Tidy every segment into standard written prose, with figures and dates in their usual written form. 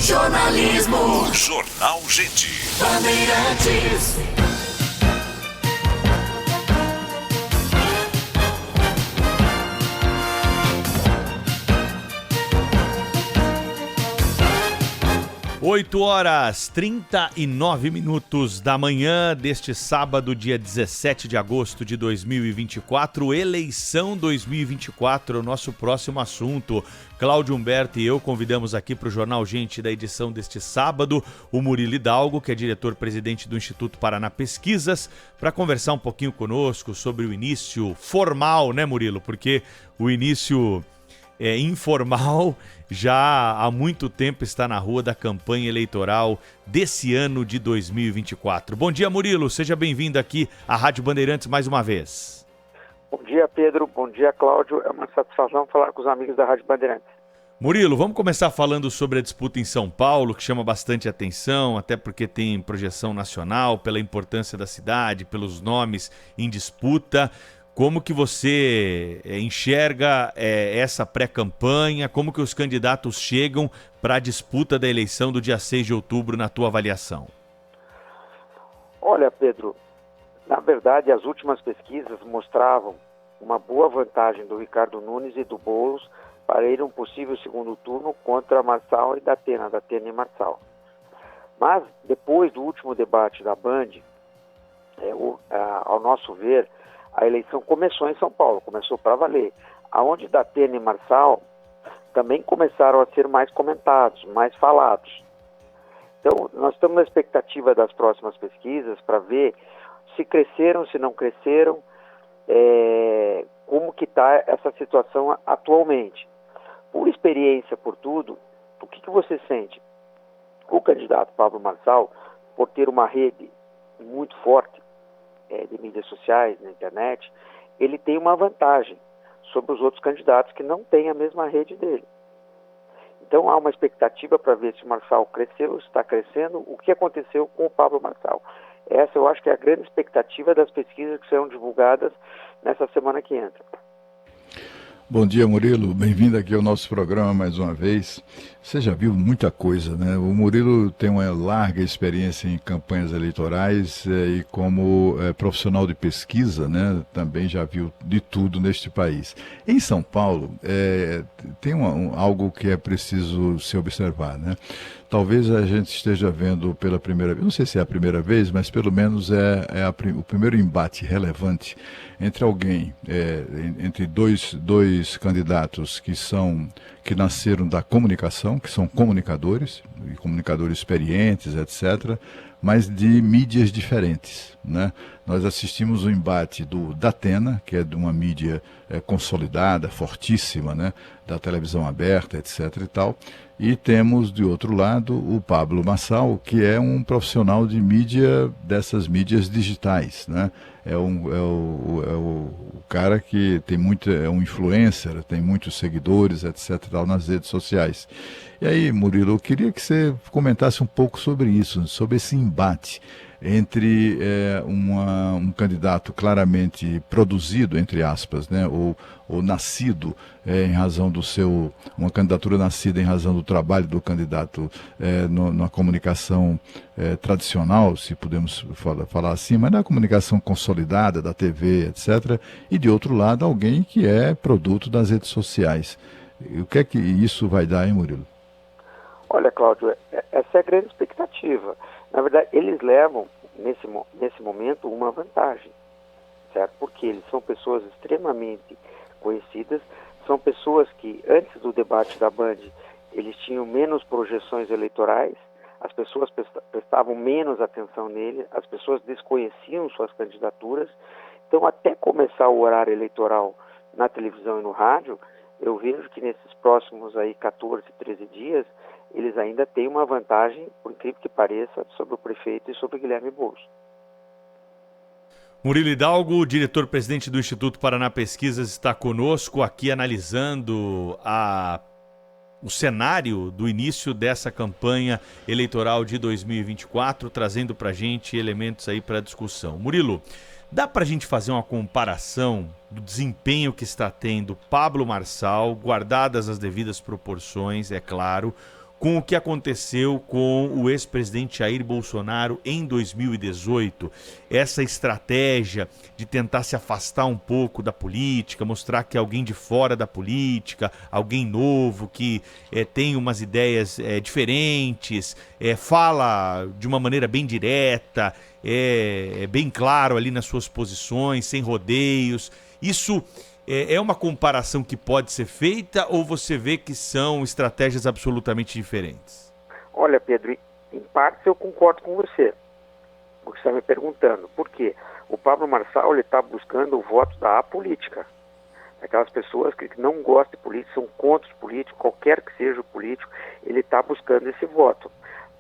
Jornalismo. Jornal Gente. Bandeirantes. Oito horas 39 minutos da manhã deste sábado, dia 17 de agosto de 2024, eleição 2024, o nosso próximo assunto. Cláudio Humberto e eu convidamos aqui para o Jornal Gente da edição deste sábado o Murilo Hidalgo, que é diretor-presidente do Instituto Paraná Pesquisas, para conversar um pouquinho conosco sobre o início formal, né, Murilo? Porque o início informal já há muito tempo está na rua da campanha eleitoral desse ano de 2024. Bom dia, Murilo, seja bem-vindo aqui à Rádio Bandeirantes mais uma vez. Bom dia, Pedro, bom dia, Cláudio, é uma satisfação falar com os amigos da Rádio Bandeirantes. Murilo, vamos começar falando sobre a disputa em São Paulo, que chama bastante atenção, até porque tem projeção nacional, pela importância da cidade, pelos nomes em disputa. Como que você enxerga essa pré-campanha? Como que os candidatos chegam para a disputa da eleição do dia 6 de outubro, na tua avaliação? Olha, Pedro, na verdade as últimas pesquisas mostravam uma boa vantagem do Ricardo Nunes e do Boulos para ir um possível segundo turno contra Marçal e Datena e Marçal. Mas depois do último debate da Band, ao nosso ver, a eleição começou em São Paulo, começou para valer, aonde Datena e Marçal também começaram a ser mais comentados, mais falados. Então, nós estamos na expectativa das próximas pesquisas para ver se cresceram, se não cresceram, como que está essa situação atualmente. Por experiência, por tudo, o que você sente? O candidato Pablo Marçal, por ter uma rede muito forte, de mídias sociais, na internet, ele tem uma vantagem sobre os outros candidatos que não têm a mesma rede dele. Então há uma expectativa para ver se o Marçal cresceu, se está crescendo, o que aconteceu com o Pablo Marçal. Essa eu acho que é a grande expectativa das pesquisas que serão divulgadas nessa semana que entra. Bom dia, Murilo. Bem-vindo aqui ao nosso programa mais uma vez. Você já viu muita coisa, né? O Murilo tem uma larga experiência em campanhas eleitorais e como profissional de pesquisa, né? Também já viu de tudo neste país. Em São Paulo, tem algo que é preciso se observar, né? Talvez a gente esteja vendo pela primeira vez, não sei se é a primeira vez, mas pelo menos o primeiro embate relevante entre entre dois candidatos que nasceram da comunicação, que são comunicadores experientes, etc., mas de mídias diferentes, né? Nós assistimos o embate do Datena, que é de uma mídia consolidada, fortíssima, né? Da televisão aberta, etc. e tal, e temos, de outro lado, o Pablo Marçal, que é um profissional de mídia, dessas mídias digitais, né? É o cara que tem é um influencer, tem muitos seguidores, etc. tal, nas redes sociais. E aí, Murilo, eu queria que você comentasse um pouco sobre isso, sobre esse embate entre um candidato claramente produzido, entre aspas, né, ou nascido em razão uma candidatura nascida em razão do trabalho do candidato na comunicação tradicional, se podemos falar assim, mas na comunicação consolidada, da TV, etc., e de outro lado, alguém que é produto das redes sociais. O que é que isso vai dar, hein, Murilo? Olha, Cláudio, essa é a grande expectativa. Na verdade, eles levam, nesse momento, uma vantagem, certo? Porque eles são pessoas extremamente conhecidas, são pessoas que, antes do debate da Band, eles tinham menos projeções eleitorais, as pessoas prestavam menos atenção nele, as pessoas desconheciam suas candidaturas. Então, até começar o horário eleitoral na televisão e no rádio, eu vejo que nesses próximos 14, 13 dias, eles ainda têm uma vantagem, por incrível que pareça, sobre o prefeito e sobre o Guilherme Boulos. Murilo Hidalgo, diretor-presidente do Instituto Paraná Pesquisas, está conosco aqui analisando o cenário do início dessa campanha eleitoral de 2024, trazendo para a gente elementos aí para discussão. Murilo, dá para a gente fazer uma comparação do desempenho que está tendo Pablo Marçal, guardadas as devidas proporções, é claro, com o que aconteceu com o ex-presidente Jair Bolsonaro em 2018. Essa estratégia de tentar se afastar um pouco da política, mostrar que é alguém de fora da política, alguém novo, que tem umas ideias diferentes, fala de uma maneira bem direta, é bem claro ali nas suas posições, sem rodeios. Isso é uma comparação que pode ser feita ou você vê que são estratégias absolutamente diferentes? Olha, Pedro, em parte eu concordo com você, o que você está me perguntando. Por quê? O Pablo Marçal está buscando o voto da apolítica. Aquelas pessoas que não gostam de política, são contra os políticos, qualquer que seja o político, ele está buscando esse voto.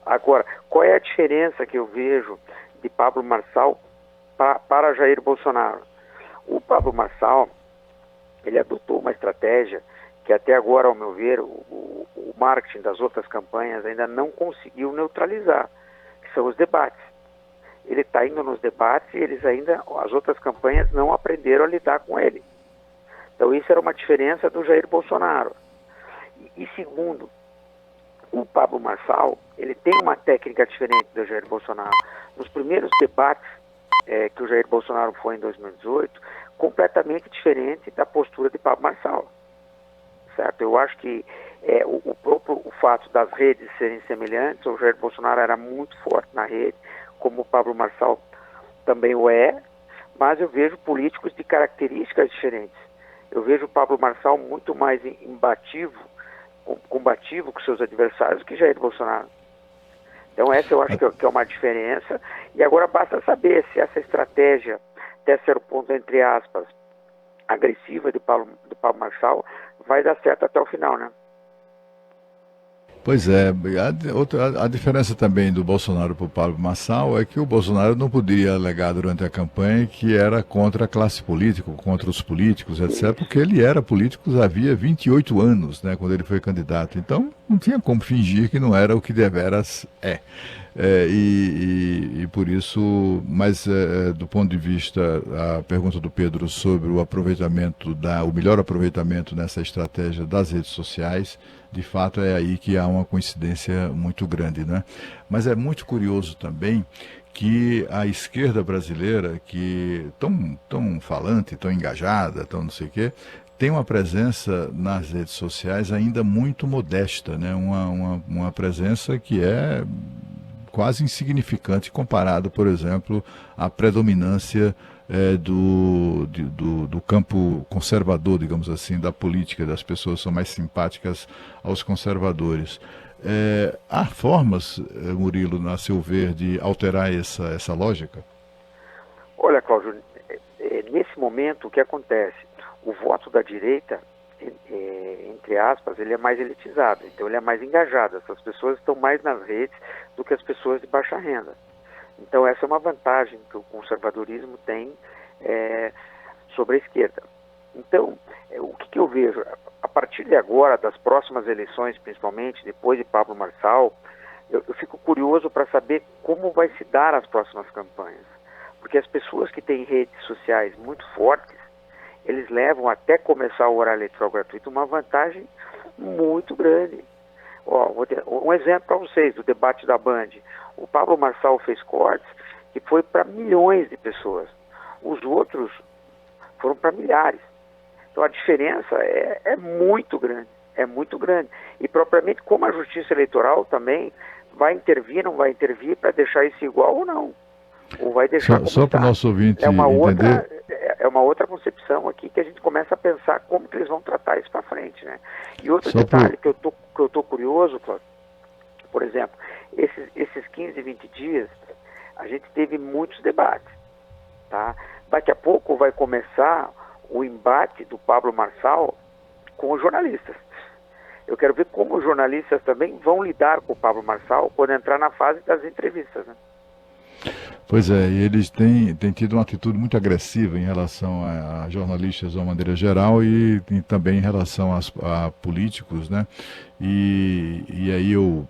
Agora, qual é a diferença que eu vejo de Pablo Marçal para Jair Bolsonaro? O Pablo Marçal, ele adotou uma estratégia que até agora, ao meu ver, o marketing das outras campanhas ainda não conseguiu neutralizar, que são os debates. Ele está indo nos debates e as outras campanhas não aprenderam a lidar com ele. Então isso era uma diferença do Jair Bolsonaro. E segundo, o Pablo Marçal, ele tem uma técnica diferente do Jair Bolsonaro. Nos primeiros debates que o Jair Bolsonaro foi em 2018, completamente diferente da postura de Pablo Marçal, certo? Eu acho que o fato das redes serem semelhantes, o Jair Bolsonaro era muito forte na rede, como o Pablo Marçal também o é, mas eu vejo políticos de características diferentes. Eu vejo o Pablo Marçal muito mais combativo com seus adversários que Jair Bolsonaro. Então essa eu acho que é uma diferença, e agora basta saber se essa estratégia, até certo ponto, entre aspas, agressiva do Pablo Marçal, vai dar certo até o final, né? Pois é, a diferença também do Bolsonaro para o Pablo Marçal é que o Bolsonaro não podia alegar durante a campanha que era contra a classe política, contra os políticos, etc., porque ele era político havia 28 anos, né, quando ele foi candidato. Então, não tinha como fingir que não era o que deveras é. E por isso, mas do ponto de vista, a pergunta do Pedro sobre o aproveitamento, o melhor aproveitamento nessa estratégia das redes sociais, de fato é aí que há uma coincidência muito grande, né? Mas é muito curioso também que a esquerda brasileira, que tão falante, tão engajada, tão não sei o quê, tem uma presença nas redes sociais ainda muito modesta, né? Uma presença que é quase insignificante comparado, por exemplo, à predominância do campo conservador, digamos assim, da política, das pessoas são mais simpáticas aos conservadores. Há formas, Murilo, a seu ver, de alterar essa lógica? Olha, Cláudio, nesse momento o que acontece? O voto da direita, entre aspas, ele é mais elitizado, então ele é mais engajado. Essas pessoas estão mais nas redes do que as pessoas de baixa renda. Então essa é uma vantagem que o conservadorismo tem sobre a esquerda. Então, o que eu vejo? A partir de agora, das próximas eleições, principalmente depois de Pablo Marçal, eu fico curioso para saber como vai se dar as próximas campanhas. Porque as pessoas que têm redes sociais muito fortes, eles levam até começar o horário eleitoral gratuito uma vantagem muito grande. Vou ter um exemplo para vocês, do debate da Band. O Pablo Marçal fez cortes que foi para milhões de pessoas. Os outros foram para milhares. Então a diferença é muito grande, é muito grande. E propriamente como a Justiça Eleitoral também vai intervir, não vai intervir para deixar isso igual ou não. Ou vai deixar só para o nosso ouvinte entender. É uma outra concepção aqui que a gente começa a pensar como que eles vão tratar isso para frente, né? E outro detalhe que eu tô curioso, Cláudio, por exemplo, esses 15, 20 dias, a gente teve muitos debates, tá? Daqui a pouco vai começar o embate do Pablo Marçal com os jornalistas. Eu quero ver como os jornalistas também vão lidar com o Pablo Marçal quando entrar na fase das entrevistas, né? Pois é, e eles têm tido uma atitude muito agressiva em relação a jornalistas de uma maneira geral e também em relação a políticos, né? E aí eu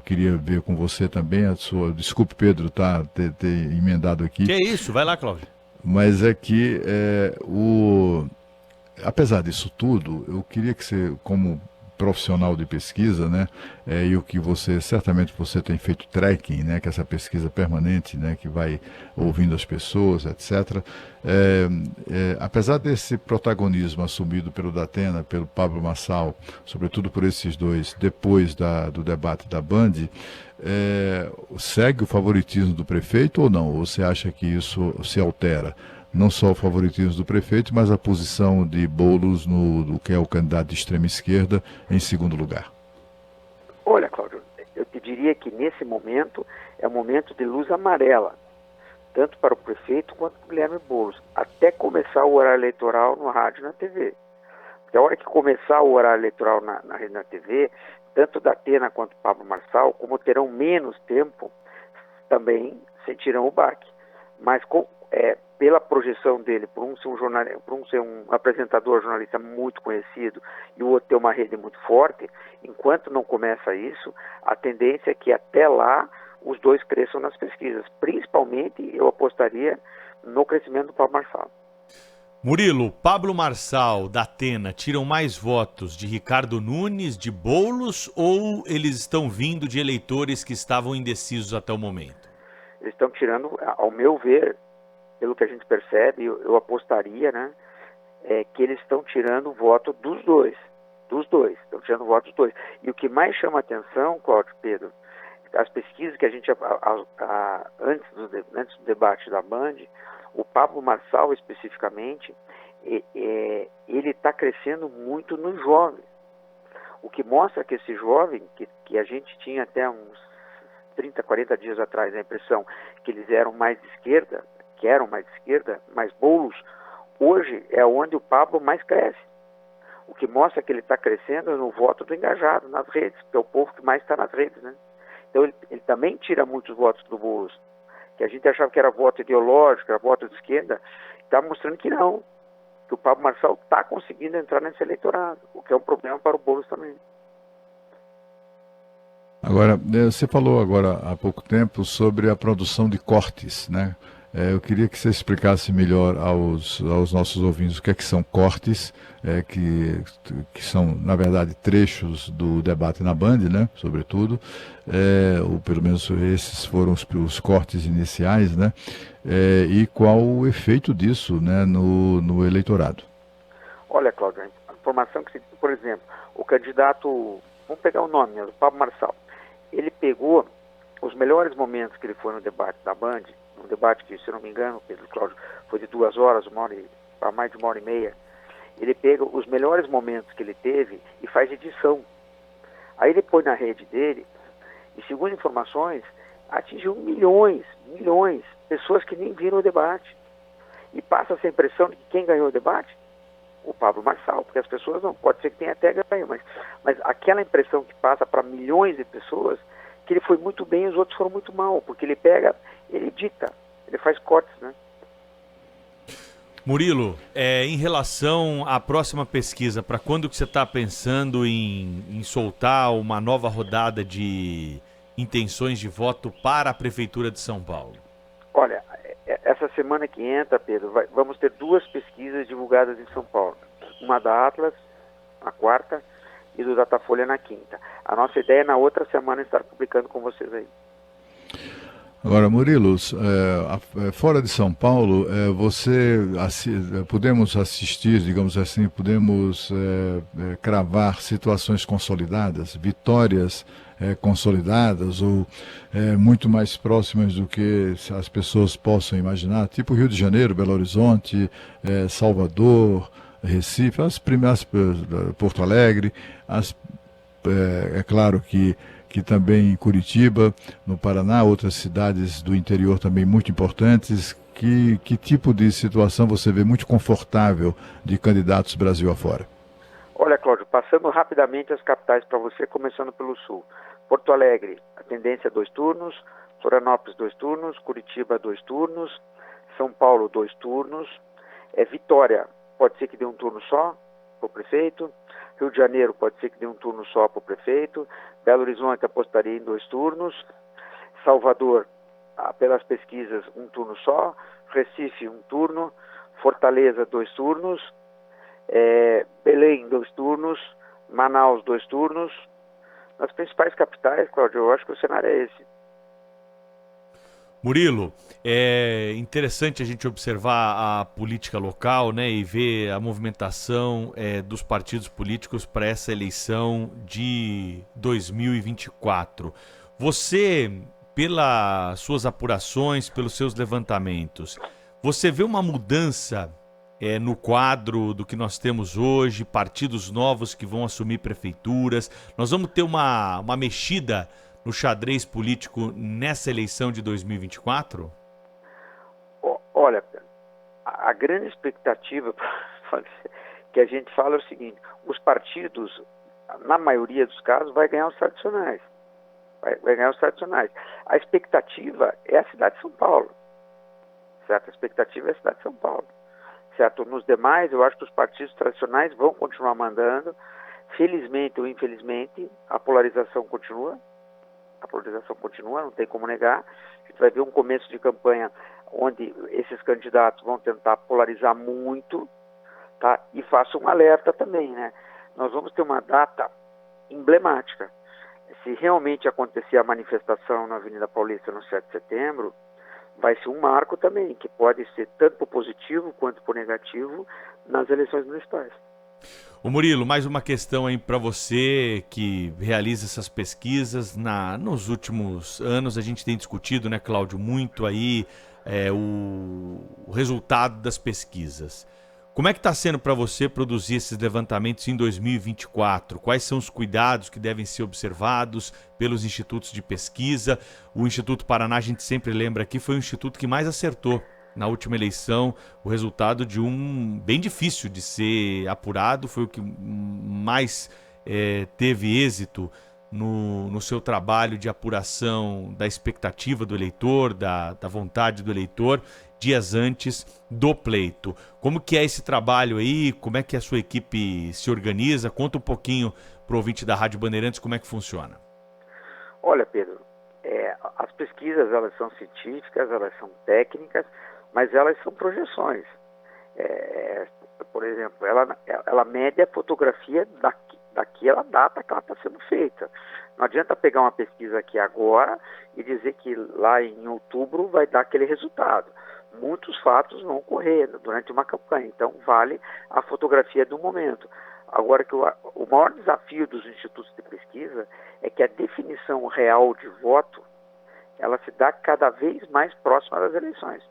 queria ver com você também a sua... Desculpe, Pedro, ter emendado aqui. Que isso? Vai lá, Cláudio. Mas é que apesar disso tudo, eu queria que você, como profissional de pesquisa, né? E o que certamente você tem feito tracking, né? Que é essa pesquisa permanente, né? Que vai ouvindo as pessoas, etc. Apesar desse protagonismo assumido pelo Datena, pelo Pablo Marçal, sobretudo por esses dois, depois do debate da Band, segue o favoritismo do prefeito ou não? Ou você acha que isso se altera? Não só o favoritismo do prefeito, mas a posição de Boulos, no que é o candidato de extrema esquerda, em segundo lugar. Olha, Cláudio, eu te diria que nesse momento é um momento de luz amarela, tanto para o prefeito quanto para o Guilherme Boulos, até começar o horário eleitoral no rádio e na TV. Porque a hora que começar o horário eleitoral na rede e na TV, tanto o Datena quanto o Pablo Marçal, como terão menos tempo, também sentirão o baque. Mas pela projeção dele, por um ser um apresentador, jornalista muito conhecido, e o outro ter uma rede muito forte, enquanto não começa isso, a tendência é que até lá os dois cresçam nas pesquisas. Principalmente, eu apostaria no crescimento do Pablo Marçal. Murilo, Pablo Marçal, Datena, tiram mais votos de Ricardo Nunes, de Boulos, ou eles estão vindo de eleitores que estavam indecisos até o momento? Eles estão tirando, ao meu ver, pelo que a gente percebe, eu apostaria, né, que eles estão tirando o voto dos dois, estão tirando o voto dos dois. E o que mais chama atenção, Cláudio, Pedro, as pesquisas que a gente, antes do debate da Band, o Pablo Marçal especificamente, ele está crescendo muito no jovem, o que mostra que esse jovem, que a gente tinha até uns 30, 40 dias atrás a impressão que eles eram mais de esquerda, mais Boulos, hoje é onde o Pablo mais cresce. O que mostra que ele está crescendo no voto do engajado, nas redes, que é o povo que mais está nas redes, né? Então ele também tira muitos votos do Boulos, que a gente achava que era voto ideológico, era voto de esquerda, está mostrando que não, que o Pablo Marçal está conseguindo entrar nesse eleitorado, o que é um problema para o Boulos também. Agora, você falou agora há pouco tempo sobre a produção de cortes, né? Eu queria que você explicasse melhor aos nossos ouvintes o que é que são cortes, que são, na verdade, trechos do debate na Band, né, sobretudo, ou pelo menos esses foram os cortes iniciais, né, e qual o efeito disso, né, no eleitorado. Olha, Cláudio, a informação que, por exemplo, o candidato, vamos pegar o nome, o Pablo Marçal, ele pegou os melhores momentos que ele foi no debate da Band, um debate que, se eu não me engano, Pedro Cláudio, foi de 2 horas, para mais de 1h30, ele pega os melhores momentos que ele teve e faz edição. Aí ele põe na rede dele, e segundo informações, atingiu milhões, pessoas que nem viram o debate. E passa essa impressão de que quem ganhou o debate? O Pablo Marçal, porque as pessoas não, pode ser que tenha até ganho, mas aquela impressão que passa para milhões de pessoas, que ele foi muito bem e os outros foram muito mal, porque ele pega, ele edita, ele faz cortes, né? Murilo, em relação à próxima pesquisa, para quando que você está pensando em soltar uma nova rodada de intenções de voto para a Prefeitura de São Paulo? Olha, essa semana que entra, Pedro, vamos ter 2 pesquisas divulgadas em São Paulo. Uma da Atlas, na quarta, e do Datafolha na quinta. A nossa ideia é na outra semana estar publicando com vocês aí. Agora, Murilo, fora de São Paulo, podemos assistir, digamos assim, podemos cravar situações consolidadas, vitórias consolidadas ou muito mais próximas do que as pessoas possam imaginar, tipo Rio de Janeiro, Belo Horizonte, Salvador, Recife, Porto Alegre, é claro que também em Curitiba, no Paraná, outras cidades do interior também muito importantes. Que tipo de situação você vê muito confortável de candidatos Brasil afora? Olha, Cláudio, passando rapidamente as capitais para você, começando pelo sul. Porto Alegre, a tendência é 2 turnos, Florianópolis 2 turnos, Curitiba 2 turnos, São Paulo 2 turnos, Vitória pode ser que dê um turno só para o prefeito, Rio de Janeiro pode ser que dê um turno só para o prefeito, Belo Horizonte apostaria em 2 turnos, Salvador, pelas pesquisas, 1 turno só, Recife 1 turno, Fortaleza 2 turnos, Belém 2 turnos, Manaus, 2 turnos. Nas principais capitais, Cláudio, eu acho que o cenário é esse. Murilo, é interessante a gente observar a política local, né, e ver a movimentação dos partidos políticos para essa eleição de 2024. Você, pelas suas apurações, pelos seus levantamentos, você vê uma mudança no quadro do que nós temos hoje, partidos novos que vão assumir prefeituras? Nós vamos ter uma mexida no xadrez político nessa eleição de 2024? Olha, a grande expectativa que a gente fala é o seguinte: os partidos, na maioria dos casos, vai ganhar os tradicionais. Vai ganhar os tradicionais. A expectativa é a cidade de São Paulo. Certo? A expectativa é a cidade de São Paulo. Certo? Nos demais, eu acho que os partidos tradicionais vão continuar mandando. Felizmente ou infelizmente, a polarização continua. A polarização continua, não tem como negar. A gente vai ver um começo de campanha onde esses candidatos vão tentar polarizar muito, tá? E faço um alerta também, né? Nós vamos ter uma data emblemática. Se realmente acontecer a manifestação na Avenida Paulista no 7 de setembro, vai ser um marco também, que pode ser tanto por positivo quanto por negativo nas eleições municipais. Ô Murilo, mais uma questão aí para você que realiza essas pesquisas. Nos últimos anos a gente tem discutido, né, Cláudio, muito aí o resultado das pesquisas. Como é que está sendo para você produzir esses levantamentos em 2024? Quais são os cuidados que devem ser observados pelos institutos de pesquisa? O Instituto Paraná, a gente sempre lembra aqui, foi o instituto que mais acertou na última eleição o resultado de um bem difícil de ser apurado, foi o que mais teve êxito no seu trabalho de apuração da expectativa do eleitor, da vontade do eleitor, dias antes do pleito. Como que é esse trabalho aí? Como é que a sua equipe se organiza? Conta um pouquinho para o ouvinte da Rádio Bandeirantes como é que funciona. Olha, Pedro, as pesquisas, elas são científicas, elas são técnicas, mas elas são projeções. Por exemplo, ela mede a fotografia daquela data que ela está sendo feita. Não adianta pegar uma pesquisa aqui agora e dizer que lá em outubro vai dar aquele resultado. Muitos fatos vão ocorrer durante uma campanha, então vale a fotografia do momento. Agora, que o maior desafio dos institutos de pesquisa é que a definição real de voto, ela se dá cada vez mais próxima das eleições.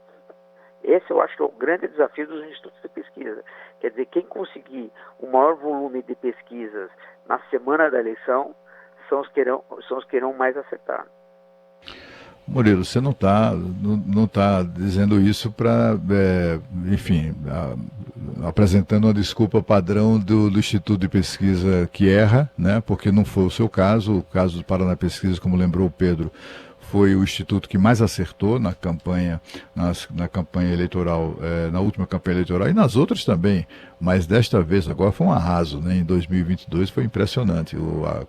Esse eu acho que é o grande desafio dos institutos de pesquisa. Quer dizer, quem conseguir o maior volume de pesquisas na semana da eleição são os que irão mais acertar. Murilo, você não tá dizendo isso para, enfim, apresentando uma desculpa padrão do Instituto de Pesquisa que erra, né? Porque não foi o seu caso. O caso do Paraná Pesquisa, como lembrou o Pedro, foi o instituto que mais acertou na campanha, na campanha eleitoral, na última campanha eleitoral e nas outras também, mas desta vez agora foi um arraso, né? Em 2022 foi impressionante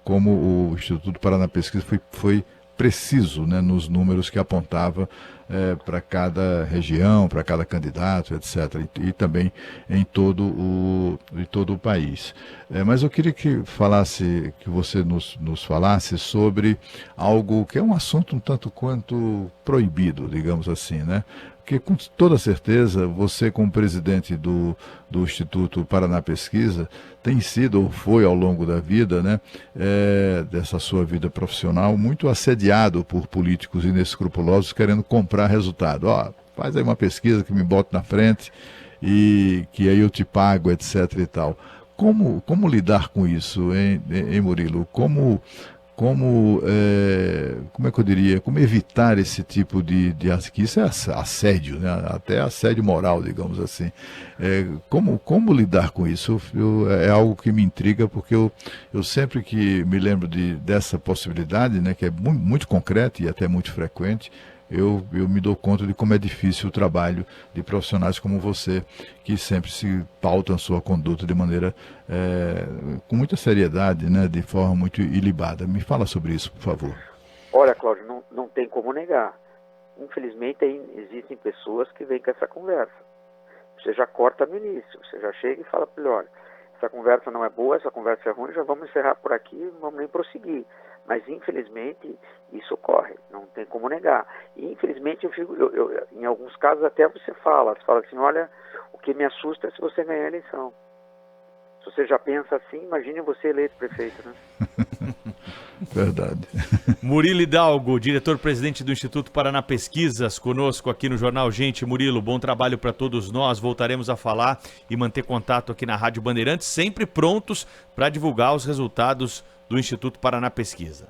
como o Instituto Paraná Pesquisa foi preciso, né, nos números que apontava para cada região, para cada candidato, etc. E também em todo o país. Mas eu queria que você nos falasse sobre algo que é um assunto um tanto quanto proibido, digamos assim, né? Porque com toda certeza você, como presidente do Instituto Paraná Pesquisa, tem sido ou foi ao longo da vida, né, dessa sua vida profissional, muito assediado por políticos inescrupulosos querendo comprar resultado. Faz aí uma pesquisa que me bota na frente e que aí eu te pago, etc. e tal. Como lidar com isso, hein, Murilo? Como é que eu diria, como evitar esse tipo que isso é assédio, né? Até assédio moral, digamos assim. Como lidar com isso? É algo que me intriga, porque eu sempre que me lembro dessa possibilidade, né, que é muito concreta e até muito frequente, eu me dou conta de como é difícil o trabalho de profissionais como você, que sempre se pautam a sua conduta de maneira com muita seriedade, né, de forma muito ilibada. Me fala sobre isso, por favor. Olha, Cláudio, não tem como negar. Infelizmente, existem pessoas que vêm com essa conversa. Você já corta no início, você já chega e fala para ele, olha, essa conversa não é boa, essa conversa é ruim, já vamos encerrar por aqui, não vamos nem prosseguir. Mas, infelizmente, isso ocorre, não tem como negar. E, infelizmente, em alguns casos até você fala assim, olha, o que me assusta é se você ganhar a eleição. Se você já pensa assim, imagine você eleito prefeito, né? Verdade. Murilo Hidalgo, diretor-presidente do Instituto Paraná Pesquisas, conosco aqui no Jornal Gente. Murilo, bom trabalho para todos nós. Voltaremos a falar e manter contato aqui na Rádio Bandeirantes, sempre prontos para divulgar os resultados do Instituto Paraná Pesquisa.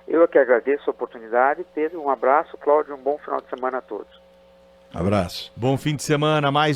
Eu é que agradeço a oportunidade. Pedro, um abraço. Cláudio, um bom final de semana a todos. Abraço. Bom fim de semana, mais